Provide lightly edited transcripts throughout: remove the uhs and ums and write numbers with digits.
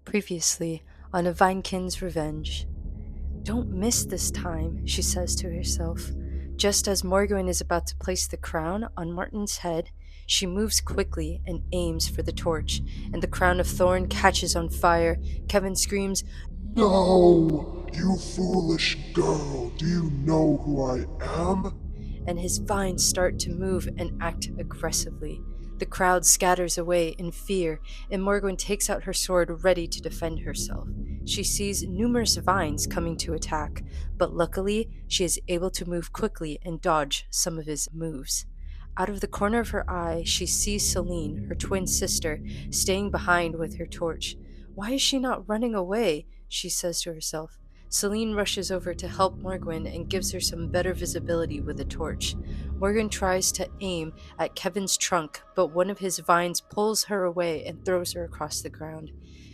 Previously on A Vinekin's Revenge. Don't miss this time, she says to herself. Just as Morgwen is about to place the crown on Martin's head, she moves quickly and aims for the torch, and the crown of thorn catches on fire. Kevin screams, No, you foolish girl, do you know who I am? and his vines start to move and act aggressively. The crowd scatters away in fear, and Morgwen takes out her sword ready to defend herself. She sees numerous vines coming to attack, but luckily she is able to move quickly and dodge some of his moves. Out of the corner of her eye, she sees Celine, her twin sister, staying behind with her torch. Why is she not running away? She says to herself. Celine rushes over to help Morgwen and gives her some better visibility with a torch. Morgan tries to aim at Kevin's trunk, but one of his vines pulls her away and throws her across the ground.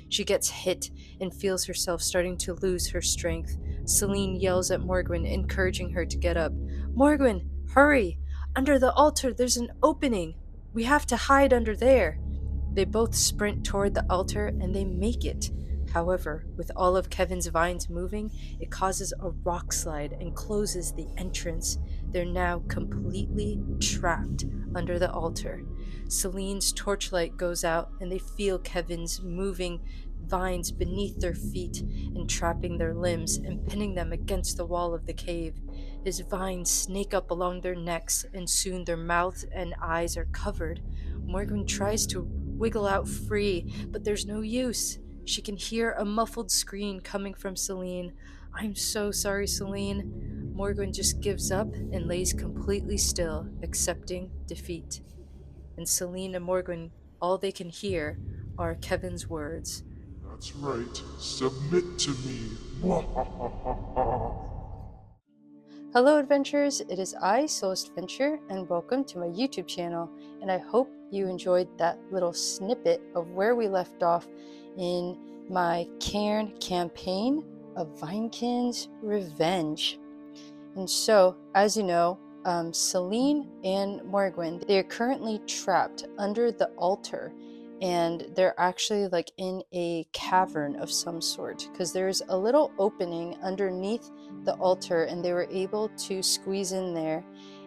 She gets hit and feels herself starting to lose her strength. Celine yells at Morgwen, encouraging her to get up. Morgwen, hurry! Under the altar, there's an opening. We have to hide under there. They both sprint toward the altar and they make it. However, with all of Kevin's vines moving, it causes a rock slide and closes the entrance. They're now completely trapped under the altar. Celine's torchlight goes out and they feel Kevin's moving vines beneath their feet, entrapping their limbs and pinning them against the wall of the cave. His vines snake up along their necks, and soon their mouths and eyes are covered. Morgan tries to wiggle out free, but there's no use. She can hear a muffled scream coming from Celine. I'm so sorry, Celine. Morgan just gives up and lays completely still, accepting defeat. And Celine and Morgan, all they can hear are Kevin's words. That's right, submit to me. Mwahahaha. Hello, adventurers. It is I, Soulist Venture, and welcome to my YouTube channel. And I hope you enjoyed that little snippet of where we left off in my CAIRN campaign of Vinekin's Revenge. And so, as you know, Celine and Morgwen, they are currently trapped under the altar, and they're actually like in a cavern of some sort, because there's a little opening underneath the altar, and they were able to squeeze in there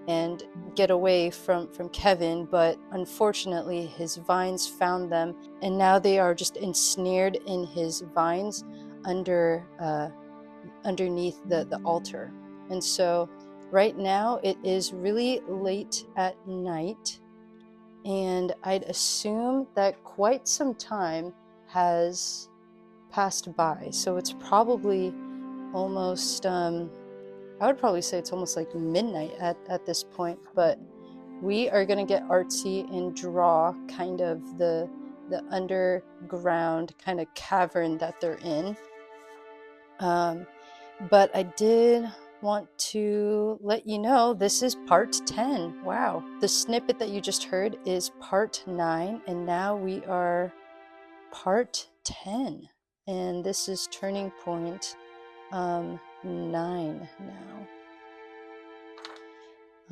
and get away from Kevin, but unfortunately his vines found them, and now they are just ensnared in his vines underneath the altar. And so right now it is really late at night, and I'd assume that quite some time has passed by. So it's probably almost, I would probably say it's almost like midnight at this point, but we are going to get artsy and draw kind of the underground kind of cavern that they're in. But I did want to let you know this is part 10. Wow. The snippet that you just heard is part 9, and now we are part 10. And this is turning point 9 now.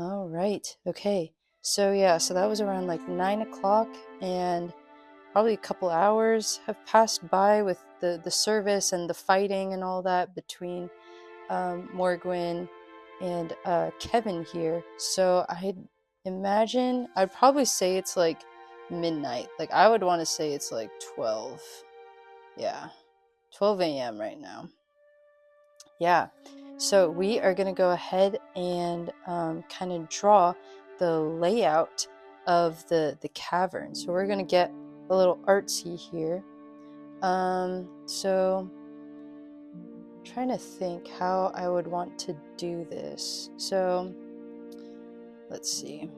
All right. Okay. So yeah, so that was around like 9 o'clock, and probably a couple hours have passed by with the service and the fighting and all that between Morgwen and Kevin here. So I'd imagine, I'd probably say it's like midnight. Like I would want to say it's like 12. Yeah, 12 a.m. right now. Yeah. So we are going to go ahead and kind of draw the layout of the cavern. So we're going to get a little artsy here. So trying to think how I would want to do this. So let's see.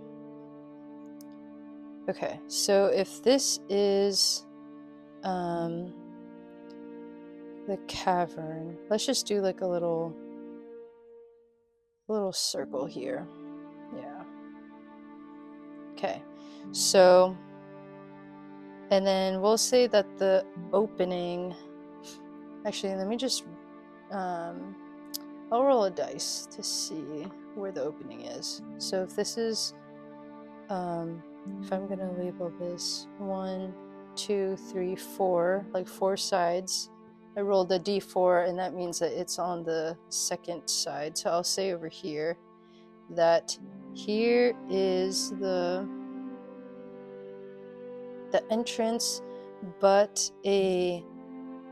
Okay, so if this is the cavern, let's just do like a little circle here. Yeah. Okay. So, and then we'll say that the opening, actually, let me just I'll roll a dice to see where the opening is. So if this is, if I'm gonna label this 1, 2, 3, 4, like 4 sides. I rolled a d4, and that means that it's on the second side. So I'll say over here that here is the entrance, but a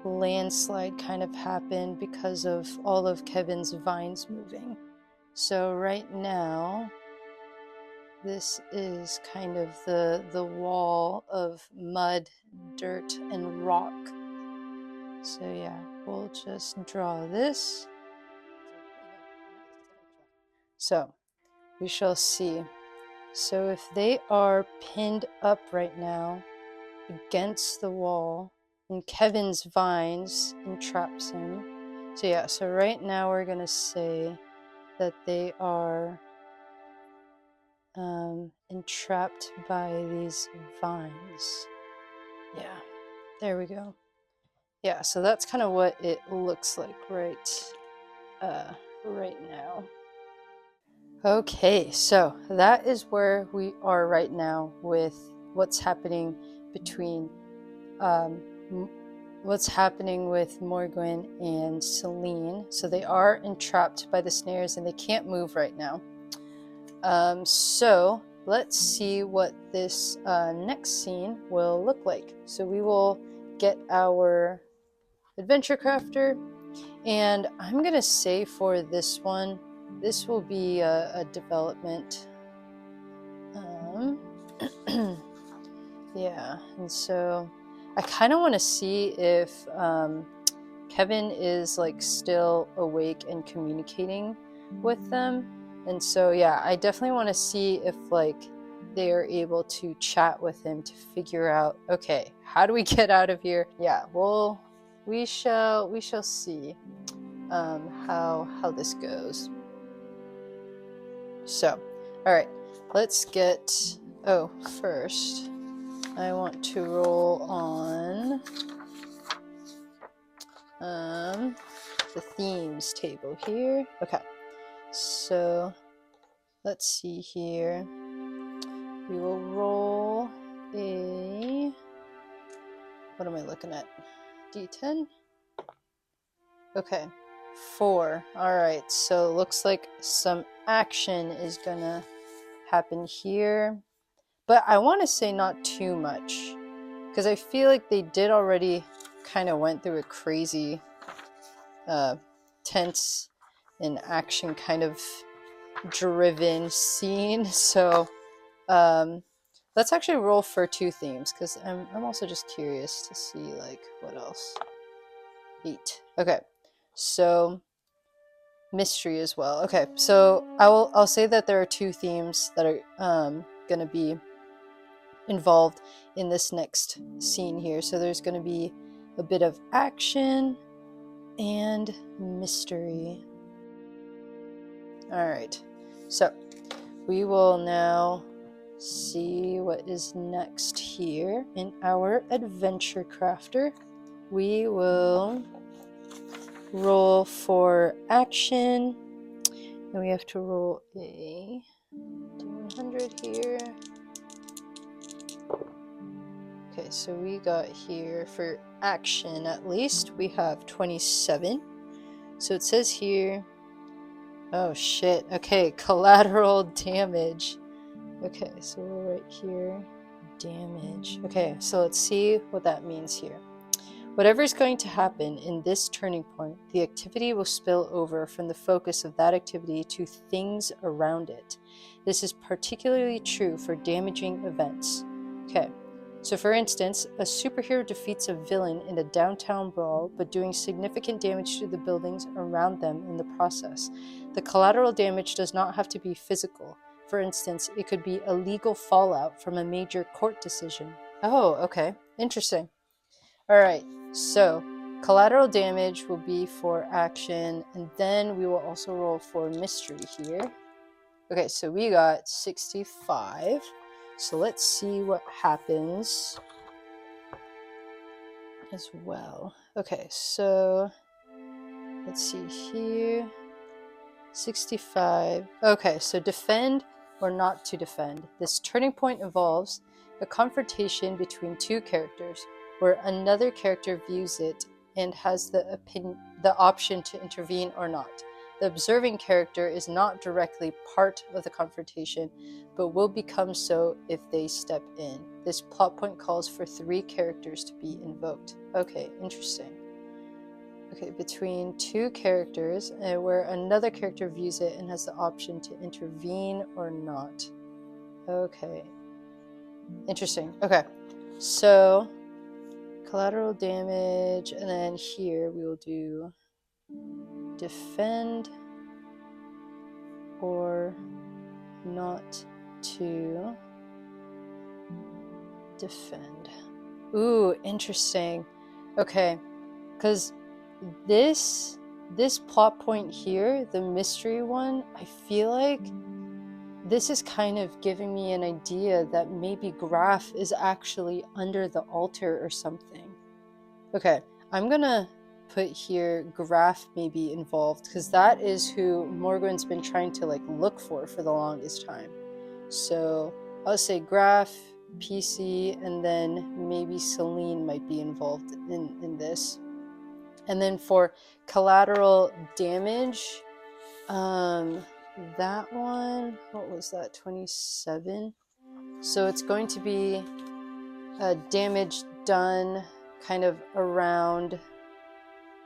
landslide kind of happened because of all of Kevin's vines moving. So right now, this is kind of the wall of mud, dirt, and rock. So yeah, we'll just draw this. So we shall see. So if they are pinned up right now against the wall, and Kevin's vines entraps him. So yeah, so right now we're gonna say that they are entrapped by these vines. Yeah, there we go. Yeah, so that's kind of what it looks like right now. Okay, so that is where we are right now with what's happening between what's happening with Morgwen and Celine. So they are entrapped by the snares and they can't move right now. So let's see what this next scene will look like. So we will get our adventure crafter, and I'm gonna say for this one, this will be a development. Yeah, and so I kind of want to see if Kevin is like still awake and communicating with them. And so yeah, I definitely want to see if like they are able to chat with him to figure out, okay, how do we get out of here? Yeah, well, we shall see how this goes. So, all right, let's get. Oh, first, I want to roll on the themes table here. Okay, so let's see here. We will roll a. What am I looking at? D10. Okay, 4. All right, so it looks like some action is gonna happen here, but I want to say not too much because I feel like they did already kind of went through a crazy tense and action kind of driven scene. So let's actually roll for 2 themes because I'm also just curious to see like what else. 8. Okay, so mystery as well. Okay, so I'll say that there are 2 themes that are gonna be involved in this next scene here. So there's gonna be a bit of action and mystery. All right, so we will now see what is next here in our adventure crafter. We will roll for action, and we have to roll a D100 here. Okay, so we got here for action at least, we have 27. So it says here, oh shit, okay, collateral damage. Okay, so we'll write here, damage. Okay, so let's see what that means here. Whatever is going to happen in this turning point, the activity will spill over from the focus of that activity to things around it. This is particularly true for damaging events. Okay, so for instance, a superhero defeats a villain in a downtown brawl, but doing significant damage to the buildings around them in the process. The collateral damage does not have to be physical. For instance, it could be a legal fallout from a major court decision. Oh, okay, interesting. All right, so collateral damage will be for action, and then we will also roll for mystery here. Okay, so we got 65. So let's see what happens as well. Okay, so let's see here. 65. Okay, so defend or not to defend. This turning point involves a confrontation between two characters where another character views it and has the option to intervene or not. The observing character is not directly part of the confrontation, but will become so if they step in. This plot point calls for 3 characters to be invoked. Okay, interesting. Okay, between 2 characters where another character views it and has the option to intervene or not. Okay, interesting. Okay, so collateral damage, and then here we will do defend or not to defend. Ooh, interesting. Okay, because this plot point here, the mystery one, I feel like this is kind of giving me an idea that maybe Graf is actually under the altar or something. Okay, I'm gonna put here Graf may be involved, because that is who Morgwen's been trying to like look for the longest time. So I'll say Graf, PC, and then maybe Celine might be involved in this. And then for collateral damage, that one, what was that, 27? So it's going to be damage done kind of around,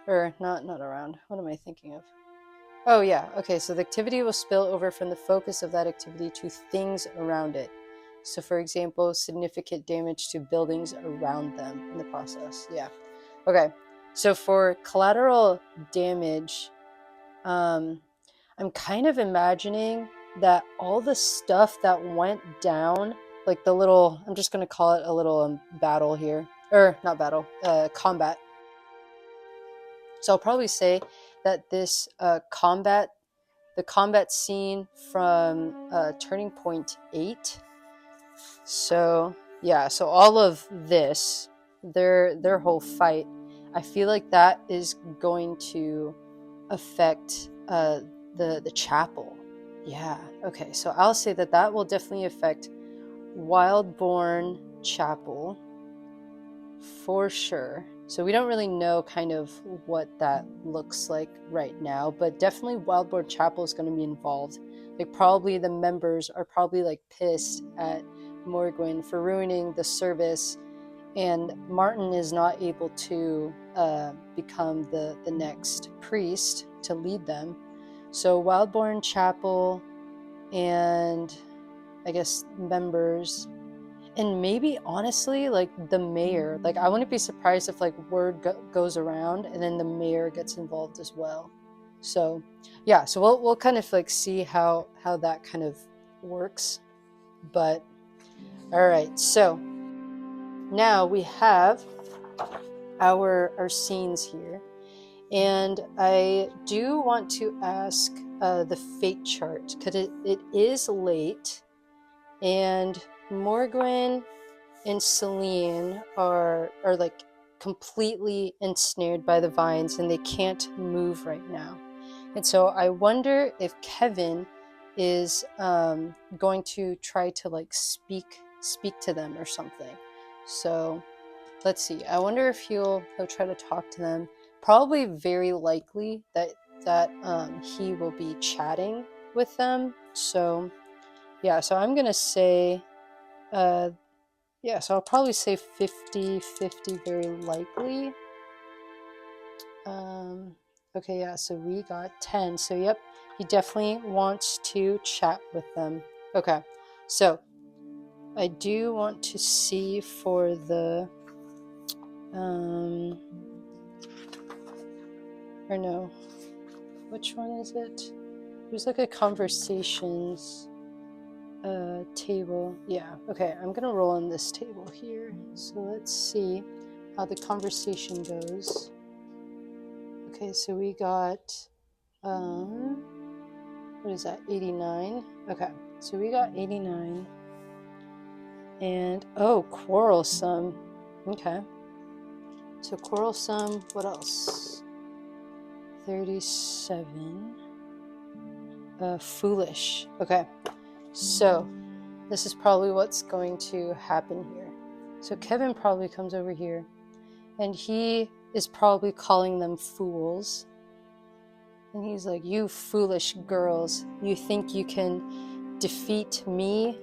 or not around, what am I thinking of? Oh yeah, okay, so the activity will spill over from the focus of that activity to things around it. So for example, significant damage to buildings around them in the process. Yeah. Okay, so for collateral damage, I'm kind of imagining that all the stuff that went down, like the little, I'm just going to call it a little battle here, or not battle, combat. So I'll probably say that this the combat scene from Turning Point 8. So yeah, so all of this, their whole fight, I feel like that is going to affect the chapel. Yeah, okay, so I'll say that will definitely affect Wildborn Chapel for sure. So we don't really know kind of what that looks like right now, but definitely Wildborn Chapel is going to be involved. Like probably the members are probably like pissed at Morgwen for ruining the service, and Martin is not able to become the next priest to lead them. So Wildborn Chapel and I guess members, and maybe honestly like the mayor, like I wouldn't be surprised if like word goes around and then the mayor gets involved as well. So yeah, so we'll kind of like see how that kind of works. But all right, so now we have our scenes here, and I do want to ask the fate chart, because it is late, and Morgwen and Celine are like completely ensnared by the vines and they can't move right now. And so I wonder if Kevin is going to try to like speak to them or something. So let's see. I wonder if he'll try to talk to them. Probably very likely that he will be chatting with them. So yeah, so I'm gonna say yeah, so I'll probably say 50-50 very likely. Okay, yeah, so we got 10. So yep, he definitely wants to chat with them. Okay, so I do want to see for the or no, which one is it? There's like a conversations table. Yeah, okay, I'm gonna roll on this table here. So let's see how the conversation goes. Okay, so we got what is that, 89? Okay, so we got 89. And oh, quarrelsome. Okay, so quarrelsome, what else? 37. Foolish. Okay, so this is probably what's going to happen here. So Kevin probably comes over here, and he is probably calling them fools. And he's like, you foolish girls, you think you can defeat me?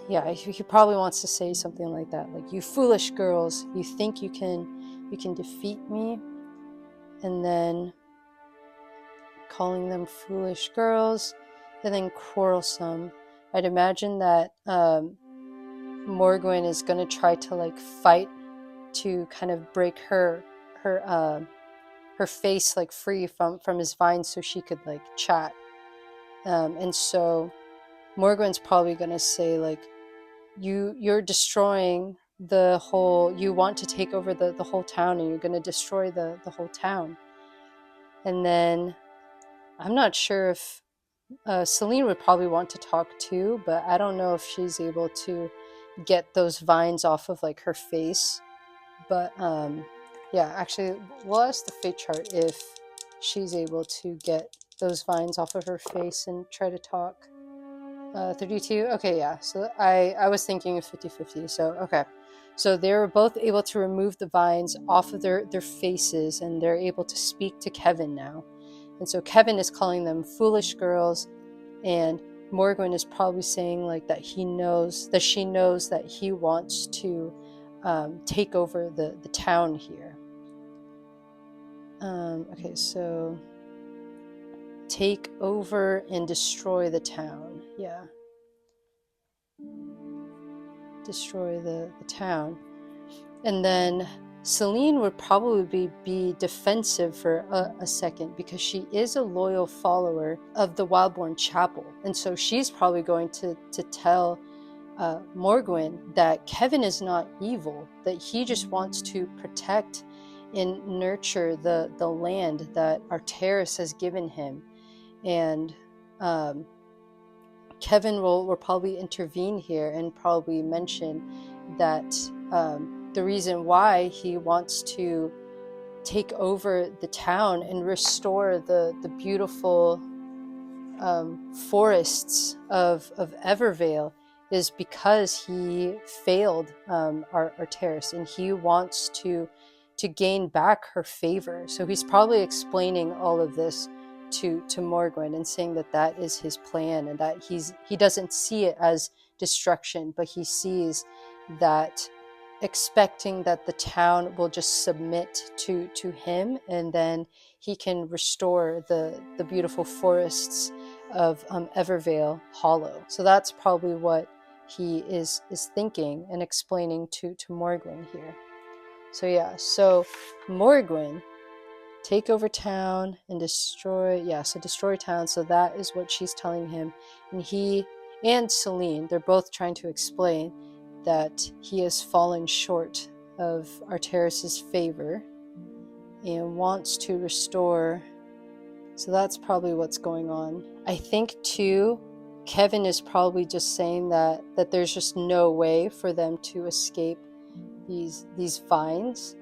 Yeah, he probably wants to say something like that, like, you foolish girls, you think you can defeat me? And then calling them foolish girls, and then quarrelsome. I'd imagine that Morgwen is going to try to like fight to kind of break her face like free from his vines so she could like chat. And so Morgwen's probably going to say like, you're destroying the whole, you want to take over the whole town, and you're going to destroy the whole town. And then I'm not sure if Celine would probably want to talk too, but I don't know if she's able to get those vines off of like her face. But yeah, actually, we'll ask the fate chart if she's able to get those vines off of her face and try to talk. 32. Okay, yeah. So I was thinking of 50-50. So okay. So they're both able to remove the vines off of their faces, and they're able to speak to Kevin now. And so Kevin is calling them foolish girls, and Morgwen is probably saying like that she knows that he wants to take over the town here. Okay, so take over and destroy the town. Yeah. Destroy the town. And then Celine would probably be defensive for a second, because she is a loyal follower of the Wildborn Chapel. And so she's probably going to tell Morgwen that Kevin is not evil, that he just wants to protect and nurture the land that Arteris has given him. And Kevin will probably intervene here and probably mention that the reason why he wants to take over the town and restore the beautiful forests of Evervale is because he failed Arteris, and he wants to gain back her favor. So he's probably explaining all of this to Morgwen and saying that is his plan, and that he doesn't see it as destruction, but he sees that, expecting that the town will just submit to him, and then he can restore the beautiful forests of Evervale Hollow. So that's probably what he is thinking and explaining to Morgwen here. So yeah, so Morgwen, take over town and destroy, destroy town. So that is what she's telling him. And he and Celine, they're both trying to explain that he has fallen short of Arteris's favor and wants to restore. So that's probably what's going on. I think too, Kevin is probably just saying that there's just no way for them to escape these vines,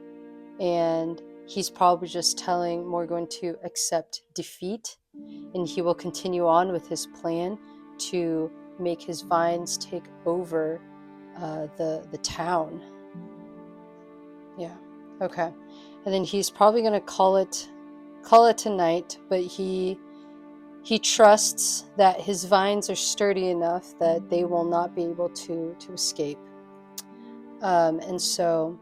and he's probably just telling Morgwen to accept defeat, and he will continue on with his plan to make his vines take over the town. Yeah. Okay. And then he's probably going to call it tonight, but he trusts that his vines are sturdy enough that they will not be able to escape. And so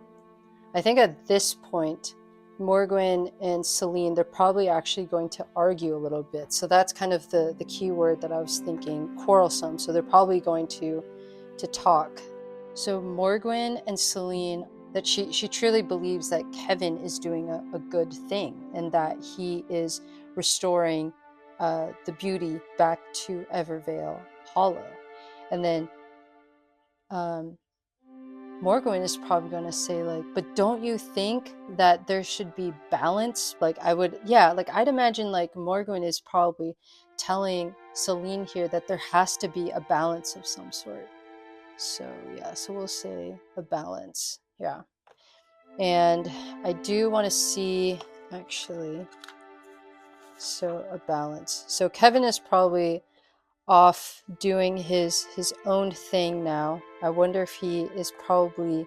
I think at this point, Morgwen and Celine, they're probably actually going to argue a little bit. So that's kind of the key word that I was thinking, quarrelsome. So they're probably going to talk. So Morgwen and Celine, that she truly believes that Kevin is doing a good thing, and that he is restoring the beauty back to Evervale Hollow. And then Morgwen is probably going to say like, but don't you think that there should be balance? Like I'd imagine like Morgwen is probably telling Celine here that there has to be a balance of some sort. So yeah, so we'll say a balance. Yeah. And I do want to see, actually, so a balance. So Kevin is probably off doing his own thing now. I wonder if he is probably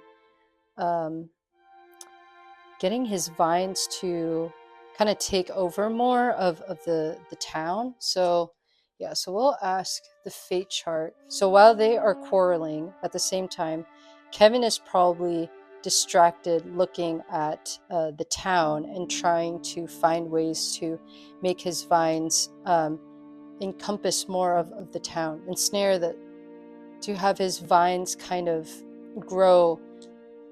getting his vines to kind of take over more of the town. So yeah, so we'll ask the fate chart. So while they are quarreling at the same time, Kevin is probably distracted looking at the town and trying to find ways to make his vines encompass more of the town, ensnare that, to have his vines kind of grow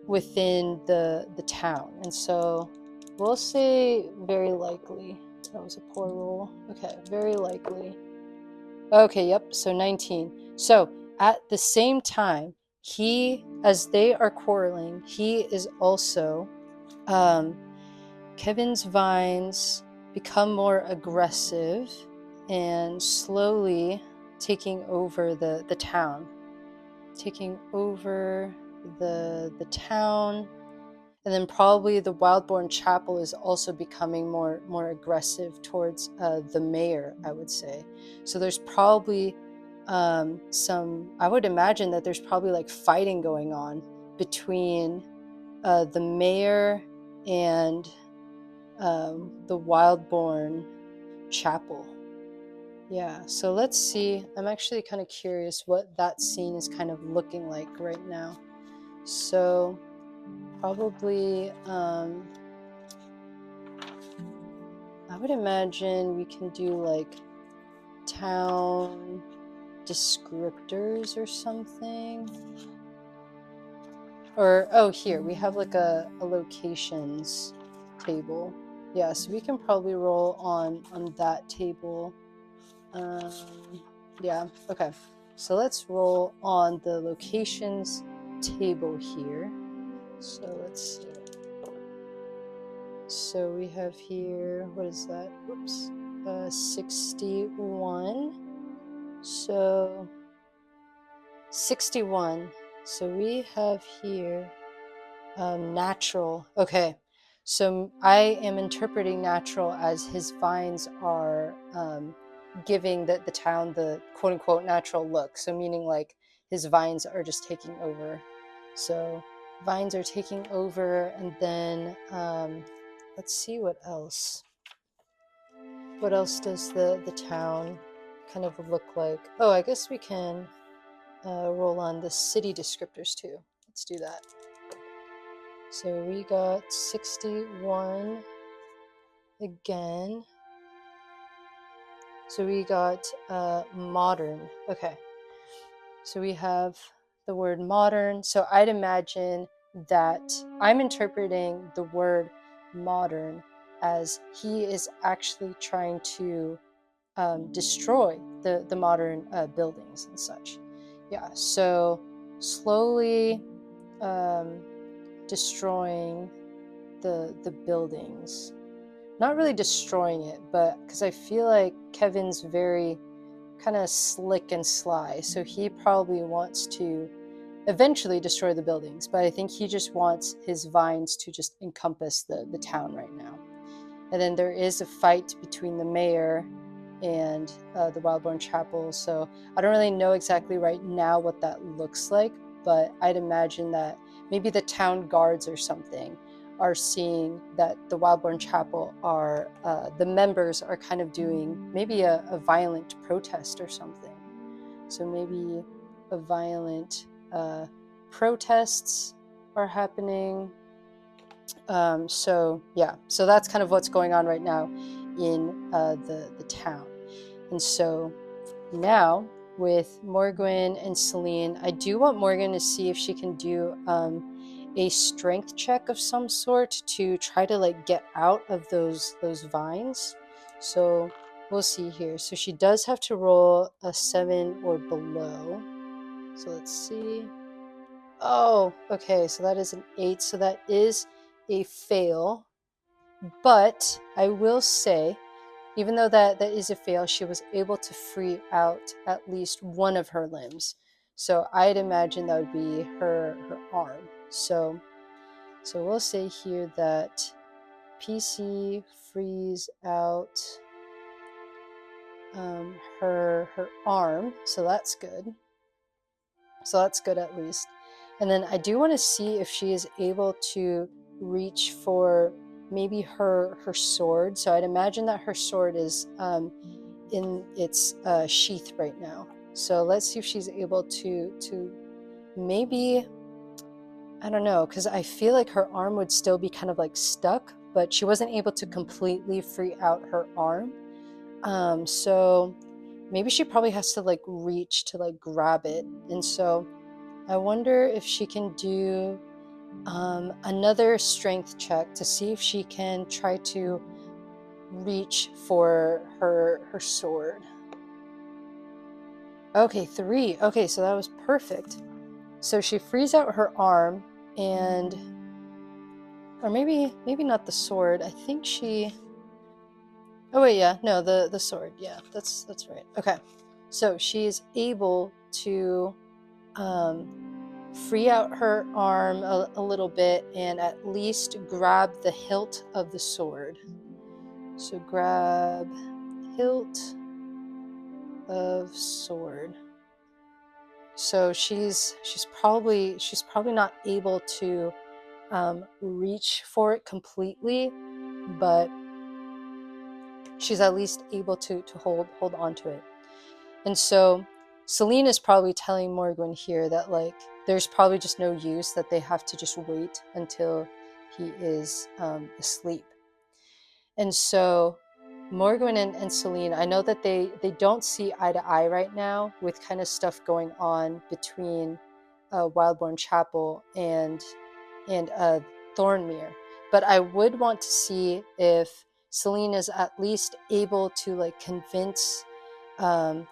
within the town. And so we'll say very likely. That was a poor roll. Okay, very likely. Okay, yep, so 19. So at the same time, as they are quarreling, he is also, Kevin's vines become more aggressive and slowly taking over the town. Taking over the town. And then probably the Wildborn Chapel is also becoming more aggressive towards the mayor, I would say. So there's probably I would imagine that there's probably like fighting going on between the mayor and the Wildborn Chapel. Yeah, so let's see. I'm actually kind of curious what that scene is kind of looking like right now. So probably, I would imagine we can do like town descriptors or something. Or, oh, here, we have like a locations table. Yeah, so we can probably roll on that table. Yeah, okay. So let's roll on the locations table here. So let's see. So we have here, what is that? Whoops. 61. So 61. So we have here natural. Okay. So I am interpreting natural as his vines are giving the town the quote unquote natural look. So meaning like his vines are just taking over. So vines are taking over, and then let's see what else. What else does the town kind of look like? Oh, I guess we can roll on the city descriptors too. Let's do that. So we got 61 again. So we got modern. Okay. So we have the word modern. So I'd imagine that I'm interpreting the word modern as he is actually trying to destroy the modern buildings and such. Yeah, so slowly destroying the buildings. Not really destroying it, but because I feel like Kevin's very kind of slick and sly, so he probably wants to eventually destroy the buildings, but I think he just wants his vines to just encompass the town right now. And then there is a fight between the mayor and the Wildborn Chapel, so I don't really know exactly right now what that looks like, but I'd imagine that maybe the town guards or something are seeing that the Wildborn Chapel are, the members are kind of doing maybe a violent protest or something. So maybe a violent protests are happening. So yeah, so that's kind of what's going on right now in the town. And so now with Morgwen and Celine, I do want Morgan to see if she can do a strength check of some sort to try to like get out of those vines. So we'll see here. So she does have to roll a 7 or below. So let's see. Oh, okay, so that is an 8. So that is a fail. But I will say, even though that is a fail, she was able to free out at least one of her limbs. So I'd imagine that would be her arm. So we'll say here that PC frees out her arm, so that's good. So that's good at least. And then I do want to see if she is able to reach for maybe her sword. So I'd imagine that her sword is in its sheath right now. So let's see if she's able to maybe, I don't know, because I feel like her arm would still be kind of like stuck, but she wasn't able to completely free out her arm. So maybe she probably has to like reach to like grab it. And so I wonder if she can do another strength check to see if she can try to reach for her sword. Okay, 3. Okay, so that was perfect. So she frees out her arm and, or maybe not the sword. I think she, oh wait, yeah, no, the sword. Yeah, that's right. Okay. So she's able to free out her arm a little bit and at least grab the hilt of the sword. So grab hilt of sword. So she's probably not able to reach for it completely, but she's at least able to hold on to it. And so Celine is probably telling Morgwen here that like there's probably just no use, that they have to just wait until he is asleep. And so Morgwen and Celine, I know that they don't see eye to eye right now with kind of stuff going on between Wildbourne Chapel and Thornmere. But I would want to see if Celine is at least able to like convince, Morgwen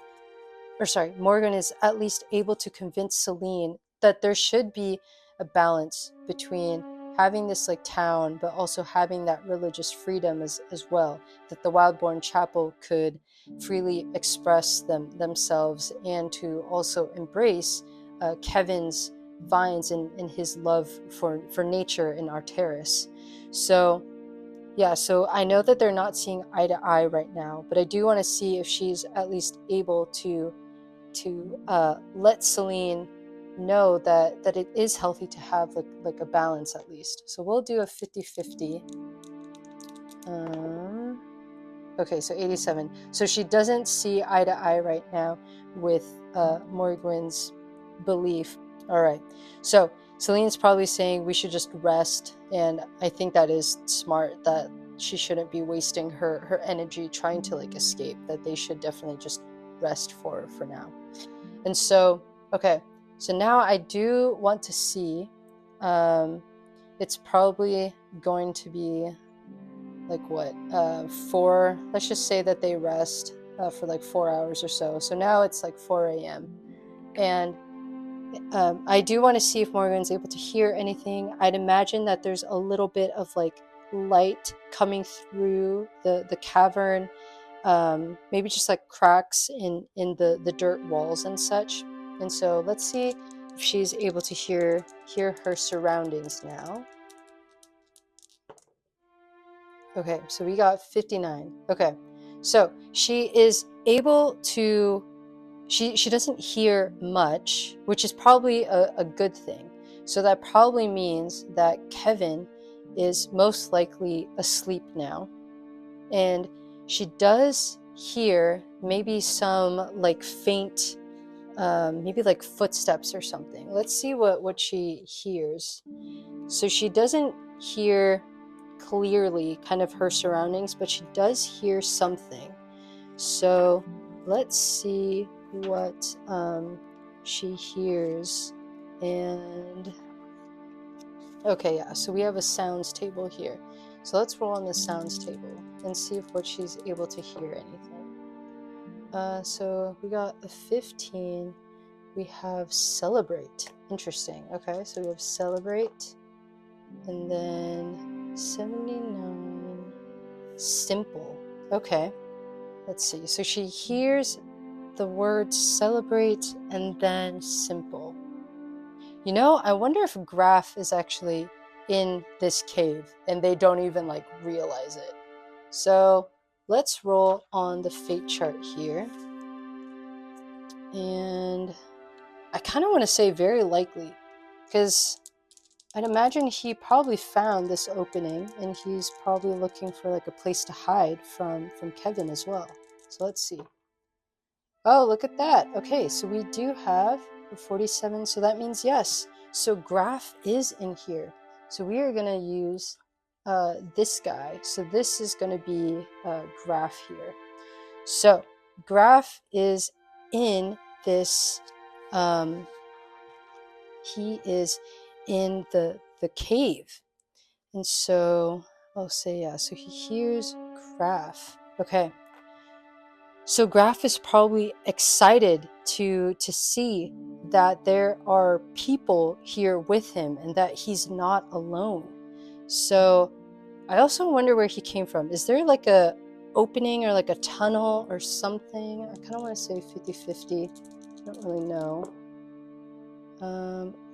is at least able to convince Celine that there should be a balance between having this like town, but also having that religious freedom as well, that the Wildbourne Chapel could freely express themselves and to also embrace Kevin's vines and his love for nature in Arteris. So yeah, so I know that they're not seeing eye to eye right now, but I do want to see if she's at least able to let Celine know that it is healthy to have like a balance at least. So we'll do a 50-50. Okay, so 87. So she doesn't see eye to eye right now with Morgwen's belief. All right, so Celine's probably saying we should just rest, and I think that is smart, that she shouldn't be wasting her energy trying to like escape, that they should definitely just rest for now. And so, okay, so now I do want to see, it's probably going to be like what, 4, let's just say that they rest for like 4 hours or so. So now it's like 4 a.m. And I do want to see if Morgan's able to hear anything. I'd imagine that there's a little bit of like light coming through the cavern, maybe just like cracks in the dirt walls and such. And so let's see if she's able to hear her surroundings now. Okay, so we got 59. Okay, so she is able to, she doesn't hear much, which is probably a good thing. So that probably means that Kevin is most likely asleep now. And she does hear maybe some like faint, maybe like footsteps or something. Let's see what she hears. So she doesn't hear clearly kind of her surroundings, but she does hear something. So let's see what she hears. And okay, yeah, so we have a sounds table here. So let's roll on the sounds table and see if what she's able to hear anything. So we got a 15. We have celebrate. Interesting. Okay, so we have celebrate. And then 79. Simple. Okay. Let's see. So she hears the words celebrate and then simple. You know, I wonder if Graf is actually in this cave and they don't even like realize it. So let's roll on the fate chart here. And I kind of want to say very likely, because I'd imagine he probably found this opening and he's probably looking for like a place to hide from Kevin as well. So let's see. Oh, look at that. Okay, so we do have 47, so that means yes. So Graf is in here. So we are going to use this guy. So this is going to be Graf here. So Graf is in this, he is in the cave. And so I'll say, yeah, so he hears Graf. Okay. So Graf is probably excited to see that there are people here with him and that he's not alone. So I also wonder where he came from. Is there like a opening or like a tunnel or something? I kind of want to say 50-50. I don't really know.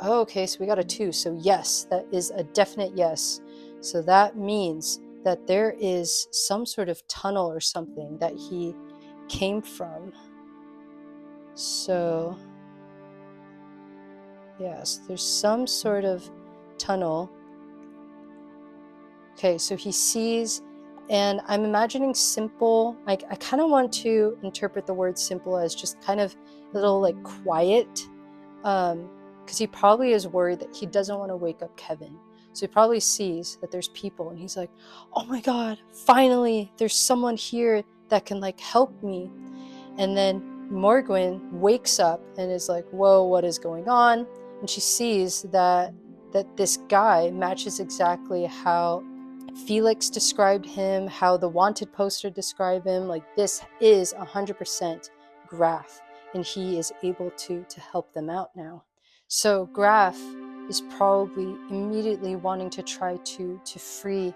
Okay, so we got a 2. So yes, that is a definite yes. So that means that there is some sort of tunnel or something that he came from. So yes, there's some sort of tunnel. Okay, so he sees, and I'm imagining simple. I kind of want to interpret the word simple as just kind of a little like quiet, because he probably is worried that he doesn't want to wake up Kevin. So he probably sees that there's people and he's like, oh my God, finally, there's someone here that can like help me. And then Morgwen wakes up and is like, whoa, what is going on? And she sees that this guy matches exactly how Felix described him, how the wanted poster described him. Like, this is 100% Graf, and he is able to help them out now. So Graf is probably immediately wanting to try to free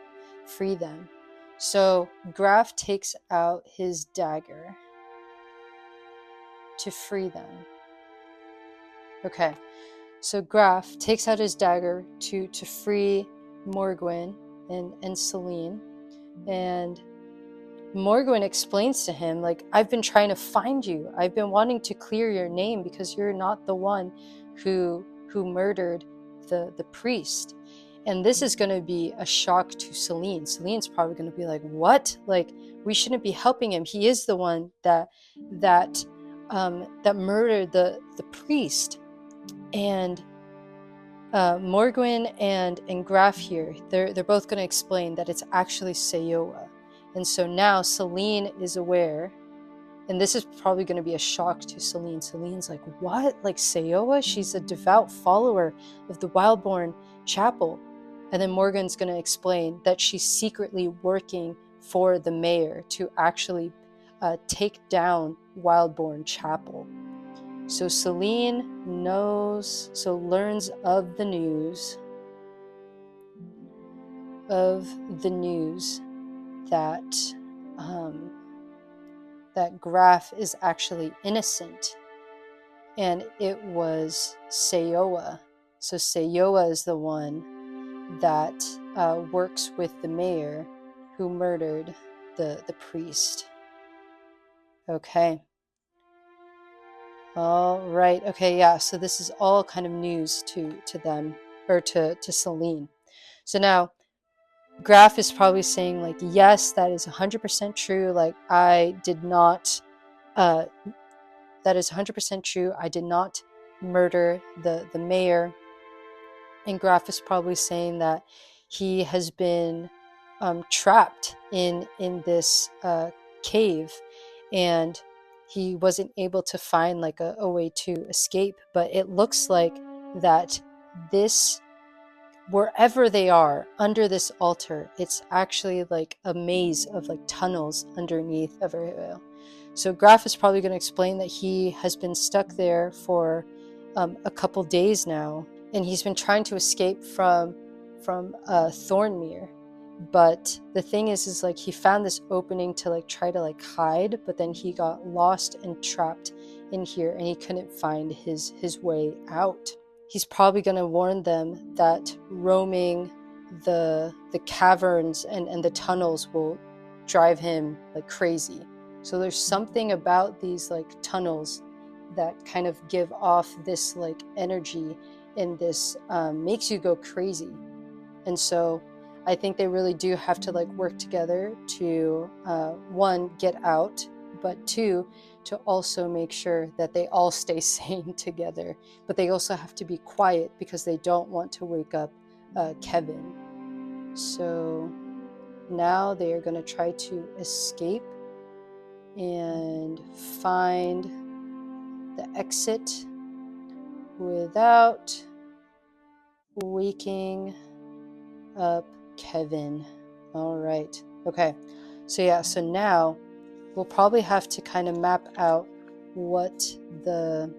them. So Graf takes out his dagger to free them. Okay, so Graf takes out his dagger to free Morgwen and Celine, and Morgwen explains to him, like, I've been trying to find you. I've been wanting to clear your name because you're not the one who murdered the priest. And this is going to be a shock to Celine. Celine's probably going to be like, what? Like, we shouldn't be helping him. He is the one that murdered the priest. And Morgwen and Graf here, they're both going to explain that it's actually Sayoa. And so now Celine is aware, and this is probably going to be a shock to Celine. Celine's like, what? Like Sayoa? She's a devout follower of the Wildborn Chapel. And then Morgan's going to explain that she's secretly working for the mayor to actually take down Wildborn Chapel. So Celine learns of the news that that Graf is actually innocent, and it was Sayoa. So Sayoa is the one that works with the mayor who murdered the priest. Okay. All right. Okay, yeah. So this is all kind of news to them, or to Celine. So now Graf is probably saying, like, yes, that is 100% true. Like, I did not, that is 100% true. I did not murder the mayor. And Graf is probably saying that he has been trapped in this cave, and he wasn't able to find like a way to escape. But it looks like that this, wherever they are under this altar, it's actually like a maze of like tunnels underneath everywhere. So Graf is probably going to explain that he has been stuck there for a couple days now, and he's been trying to escape from Thornmere. But the thing is like, he found this opening to like try to like hide, but then he got lost and trapped in here, and he couldn't find his way out. He's probably going to warn them that roaming the caverns and the tunnels will drive him like crazy. So there's something about these like tunnels that kind of give off this like energy, and this makes you go crazy. And so I think they really do have to like work together to one, get out, but two, to also make sure that they all stay sane together. But they also have to be quiet because they don't want to wake up Kevin. So now they are going to try to escape and find the exit without waking up Kevin. All right. Okay. So yeah, so now we'll probably have to kind of map out what the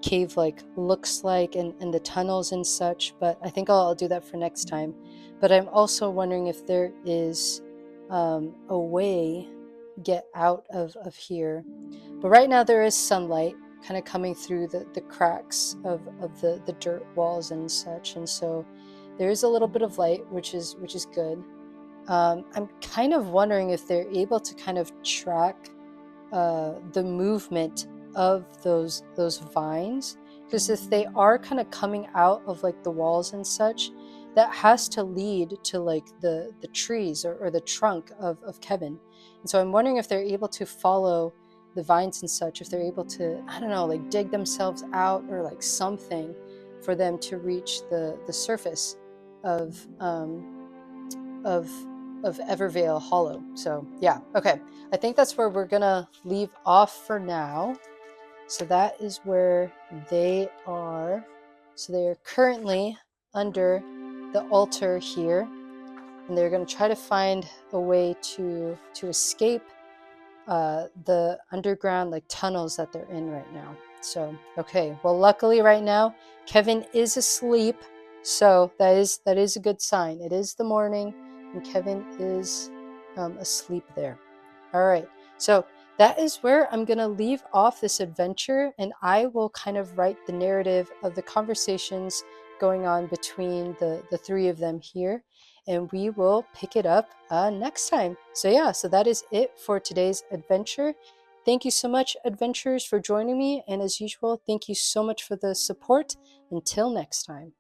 cave like looks like, and the tunnels and such, but I think I'll do that for next time. But I'm also wondering if there is a way get out of here. But right now there is sunlight kind of coming through the cracks of the dirt walls and such, and so there is a little bit of light, which is good. I'm kind of wondering if they're able to kind of track the movement of those vines, because if they are kind of coming out of like the walls and such, that has to lead to like the trees, or the trunk of Kevin. And so I'm wondering if they're able to follow the vines and such, if they're able to, I don't know, like dig themselves out or like something for them to reach the surface of of Evervale Hollow. So yeah, okay. I think that's where we're gonna leave off for now. So that is where they are. So they are currently under the altar here, and they're gonna try to find a way to escape the underground like tunnels that they're in right now. So okay, well luckily right now Kevin is asleep, so that is a good sign. It is the morning and Kevin is asleep there. All right, so that is where I'm gonna leave off this adventure, and I will kind of write the narrative of the conversations going on between the three of them here, and we will pick it up next time. So yeah, so that is it for today's adventure. Thank you so much, adventurers, for joining me, and as usual, thank you so much for the support. Until next time.